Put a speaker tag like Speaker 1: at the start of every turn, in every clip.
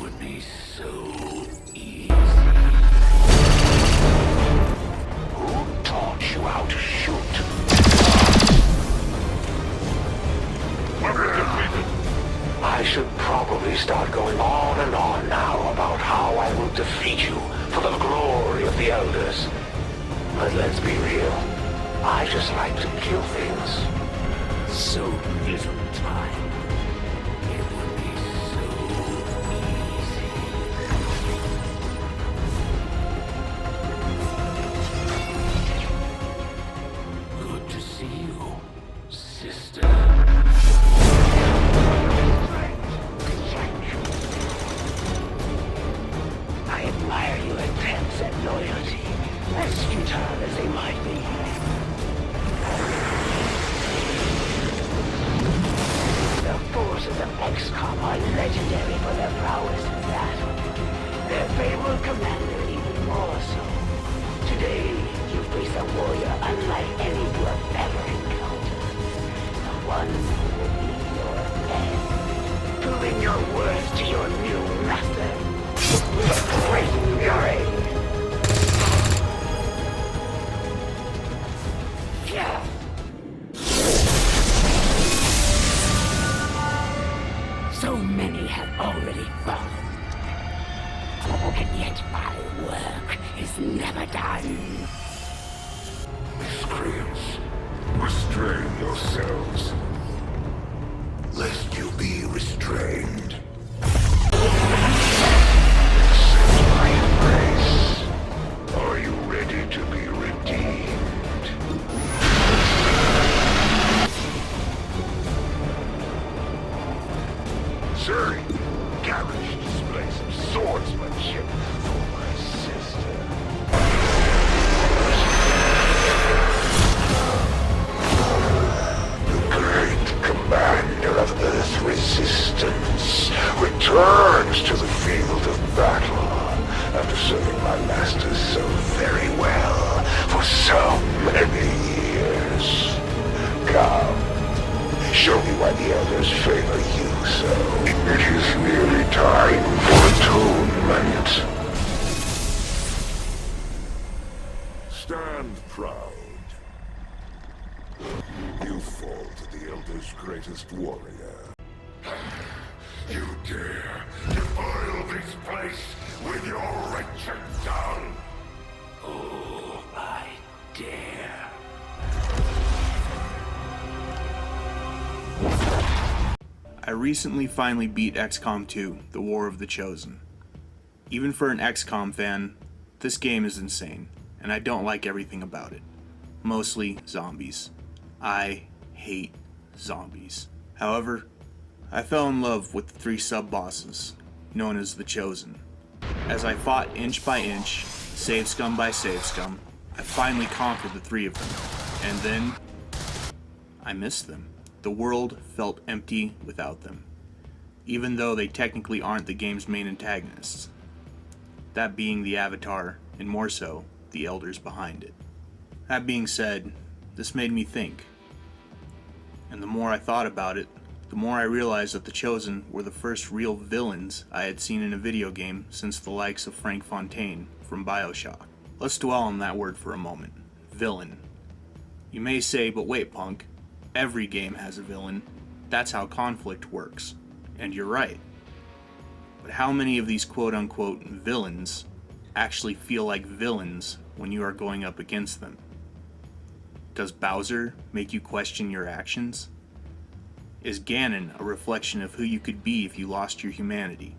Speaker 1: would be so easy. Who taught you how to shoot? I should probably start going on and on now about how I will defeat you for the glory of the Elders. But let's be real, I just like to kill things. So little time. It would be so easy. Good to see you, sister. I admire your attempts at loyalty, as futile as they might be. The forces of XCOM are legendary for their prowess in battle. Their fabled commander even more so. Today, you face a warrior unlike any you have ever encountered. The one who will be your end. Proving your worth to your new master. The Great Fury! Yeah. So many have already fallen. And yet my work is never done. Miscreants, restrain yourselves, lest you be restrained. Accept my embrace. Are you ready to be redeemed? Sir, garish display some swordsmanship for my sister. The great commander of Earth Resistance returns to the field of battle after serving my masters so very well for so many years. Come. Show me why the Elders favor you so. It is nearly time for atonement. Stand proud. You fall to the Elders' greatest warrior. You dare defile this place with your wretched tongue? Oh, I dare.
Speaker 2: I recently finally beat XCOM 2, The War of the Chosen. Even for an XCOM fan, this game is insane, and I don't like everything about it. Mostly zombies. I hate zombies. However, I fell in love with the 3 sub-bosses, known as the Chosen. As I fought inch by inch, save scum by save scum, I finally conquered the 3 of them, and then I missed them. The world felt empty without them, even though they technically aren't the game's main antagonists, that being the Avatar, and more so, the Elders behind it. That being said, this made me think, and the more I thought about it, the more I realized that the Chosen were the first real villains I had seen in a video game since the likes of Frank Fontaine from BioShock. Let's dwell on that word for a moment. Villain. You may say, but wait, punk. Every game has a villain. That's how conflict works. And you're right. But how many of these quote-unquote villains actually feel like villains when you are going up against them? Does Bowser make you question your actions? Is Ganon a reflection of who you could be if you lost your humanity?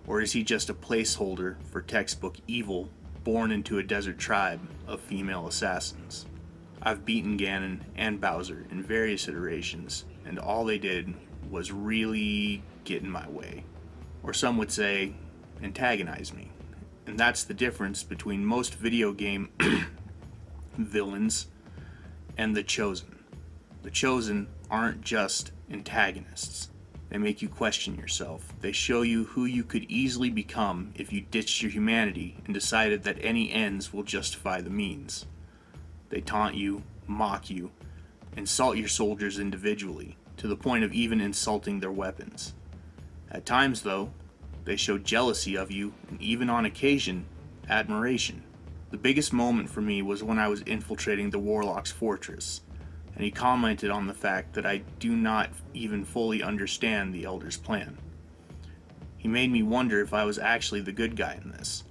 Speaker 2: Or is he just a placeholder for textbook evil born into a desert tribe of female assassins? I've beaten Ganon and Bowser in various iterations, and all they did was really get in my way. Or some would say, antagonize me. And that's the difference between most video game villains and the Chosen. The Chosen aren't just antagonists. They make you question yourself. They show you who you could easily become if you ditched your humanity and decided that any ends will justify the means. They taunt you, mock you, insult your soldiers individually, to the point of even insulting their weapons. At times, though, They show jealousy of you, and even on occasion, admiration. The biggest moment for me was when I was infiltrating the Warlock's fortress, and he commented on the fact that I do not even fully understand the Elder's plan. He made me wonder if I was actually the good guy in this.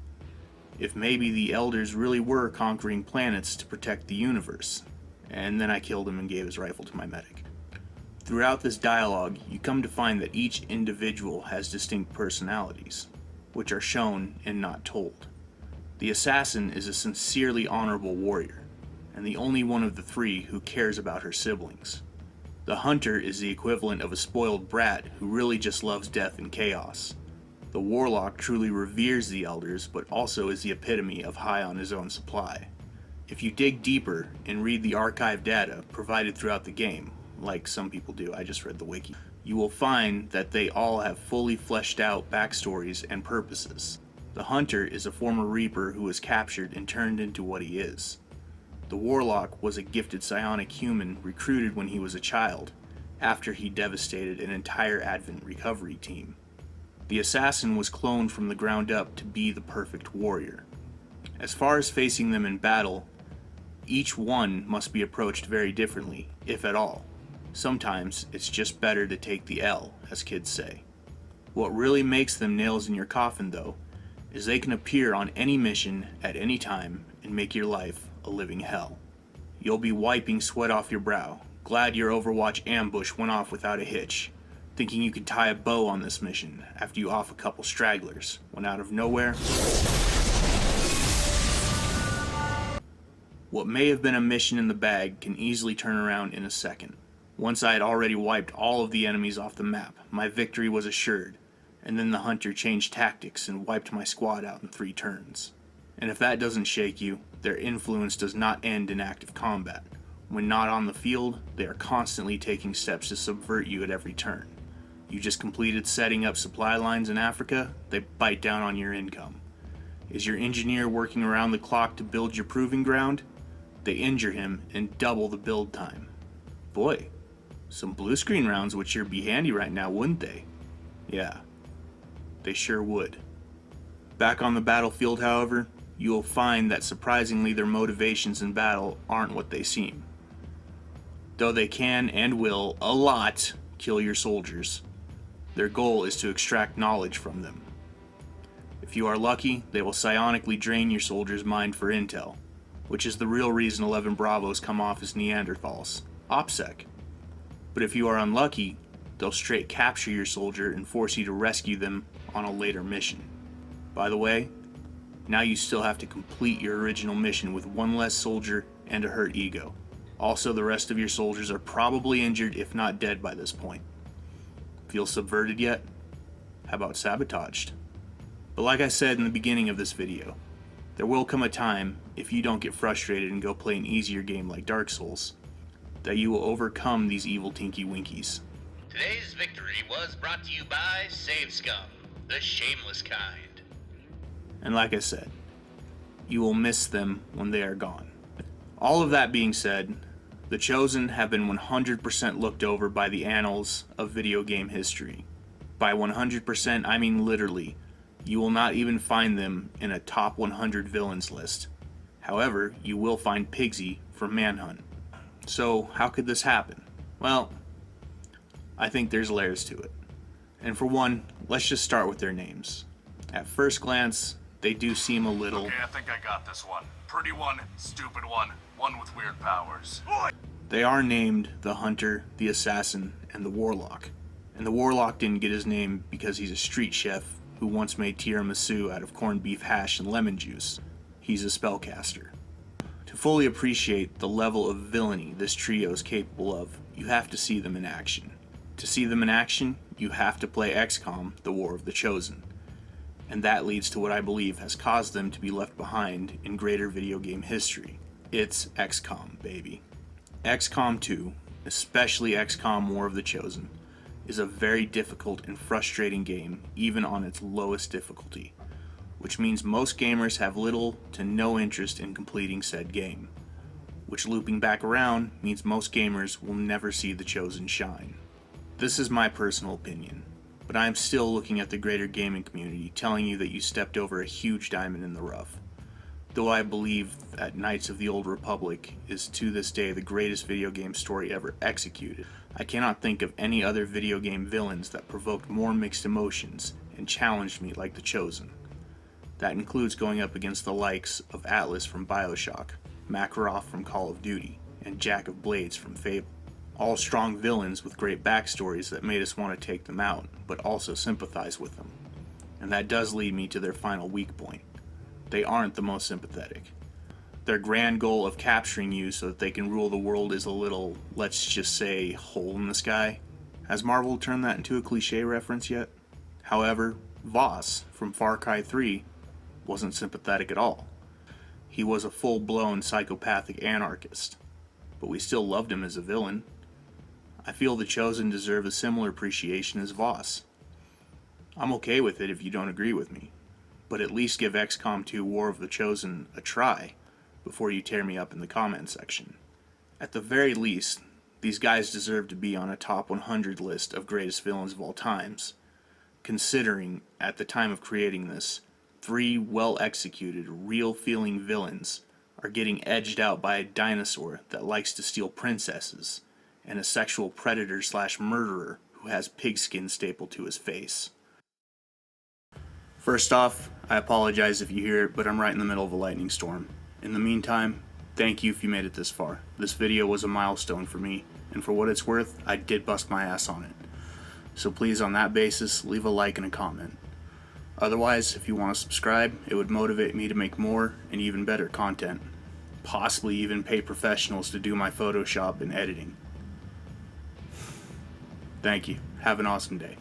Speaker 2: If maybe the Elders really were conquering planets to protect the universe. And then I killed him and gave his rifle to my medic. Throughout this dialogue, you come to find that each individual has distinct personalities, which are shown and not told. The assassin is a sincerely honorable warrior, and the only one of the three who cares about her siblings. The hunter is the equivalent of a spoiled brat who really just loves death and chaos. The warlock truly reveres the elders, but also is the epitome of high on his own supply. If you dig deeper and read the archive data provided throughout the game, like some people do, I just read the wiki, you will find that they all have fully fleshed out backstories and purposes. The hunter is a former reaper who was captured and turned into what he is. The warlock was a gifted psionic human recruited when he was a child, after he devastated an entire Advent recovery team. The assassin was cloned from the ground up to be the perfect warrior. As far as facing them in battle, each one must be approached very differently, if at all. Sometimes it's just better to take the L, as kids say. What really makes them nails in your coffin, though, is they can appear on any mission at any time and make your life a living hell. You'll be wiping sweat off your brow, glad your Overwatch ambush went off without a hitch, thinking you could tie a bow on this mission after you off a couple stragglers, when out of nowhere, what may have been a mission in the bag can easily turn around in a second. Once I had already wiped all of the enemies off the map, my victory was assured, and then the hunter changed tactics and wiped my squad out in 3 turns. And if that doesn't shake you, their influence does not end in active combat. When not on the field, they are constantly taking steps to subvert you at every turn. You just completed setting up supply lines in Africa, they bite down on your income. Is your engineer working around the clock to build your proving ground? They injure him and double the build time. Boy, some blue screen rounds would sure be handy right now, wouldn't they? Yeah, they sure would. Back on the battlefield, however, you will find that surprisingly their motivations in battle aren't what they seem. Though they can and will, a lot, kill your soldiers, their goal is to extract knowledge from them. If you are lucky, they will psionically drain your soldier's mind for intel, which is the real reason 11 Bravos come off as Neanderthals, OPSEC. But if you are unlucky, they'll straight capture your soldier and force you to rescue them on a later mission. By the way, now you still have to complete your original mission with 1 less soldier and a hurt ego. Also, the rest of your soldiers are probably injured if not dead by this point. Feel subverted yet? How about sabotaged? But like I said in the beginning of this video, there will come a time, if you don't get frustrated and go play an easier game like Dark Souls, that you will overcome these evil Tinky Winkies.
Speaker 3: Today's victory was brought to you by Save Scum, the shameless kind.
Speaker 2: And like I said, you will miss them when they are gone. All of that being said, the Chosen have been 100% looked over by the annals of video game history. By 100%, I mean literally. You will not even find them in a top 100 villains list. However, you will find Pigsy from Manhunt. So, how could this happen? Well, I think there's layers to it. And for one, let's just start with their names. At first glance, they do seem a little...
Speaker 4: Okay, I think I got this one. Pretty one, stupid one with weird powers.
Speaker 2: They are named the Hunter, the Assassin, and the Warlock. And the Warlock didn't get his name because he's a street chef who once made tiramisu out of corned beef hash and lemon juice. He's a spellcaster. To fully appreciate the level of villainy this trio is capable of, you have to see them in action. To see them in action, you have to play XCOM, The War of the Chosen. And that leads to what I believe has caused them to be left behind in greater video game history. It's XCOM, baby. XCOM 2, especially XCOM War of the Chosen, is a very difficult and frustrating game, even on its lowest difficulty, which means most gamers have little to no interest in completing said game, which looping back around means most gamers will never see the Chosen shine. This is my personal opinion, but I am still looking at the greater gaming community telling you that you stepped over a huge diamond in the rough. Though I believe that Knights of the Old Republic is to this day the greatest video game story ever executed, I cannot think of any other video game villains that provoked more mixed emotions and challenged me like the Chosen. That includes going up against the likes of Atlas from BioShock, Makarov from Call of Duty, and Jack of Blades from Fable. All strong villains with great backstories that made us want to take them out, but also sympathize with them. And that does lead me to their final weak point. They aren't the most sympathetic. Their grand goal of capturing you so that they can rule the world is a little, let's just say, hole in the sky. Has Marvel turned that into a cliche reference yet? However, Voss from Far Cry 3 wasn't sympathetic at all. He was a full-blown psychopathic anarchist, but we still loved him as a villain. I feel the Chosen deserve a similar appreciation as Voss. I'm okay with it if you don't agree with me, but at least give XCOM 2 War of the Chosen a try before you tear me up in the comment section. At the very least, these guys deserve to be on a top 100 list of greatest villains of all times, considering, at the time of creating this, 3 well-executed, real-feeling villains are getting edged out by a dinosaur that likes to steal princesses, and a sexual predator/murderer who has pigskin stapled to his face. First off, I apologize if you hear it, but I'm right in the middle of a lightning storm. In the meantime, thank you if you made it this far. This video was a milestone for me, and for what it's worth, I did bust my ass on it. So please, on that basis, leave a like and a comment. Otherwise, if you want to subscribe, it would motivate me to make more and even better content. Possibly even pay professionals to do my Photoshop and editing. Thank you. Have an awesome day.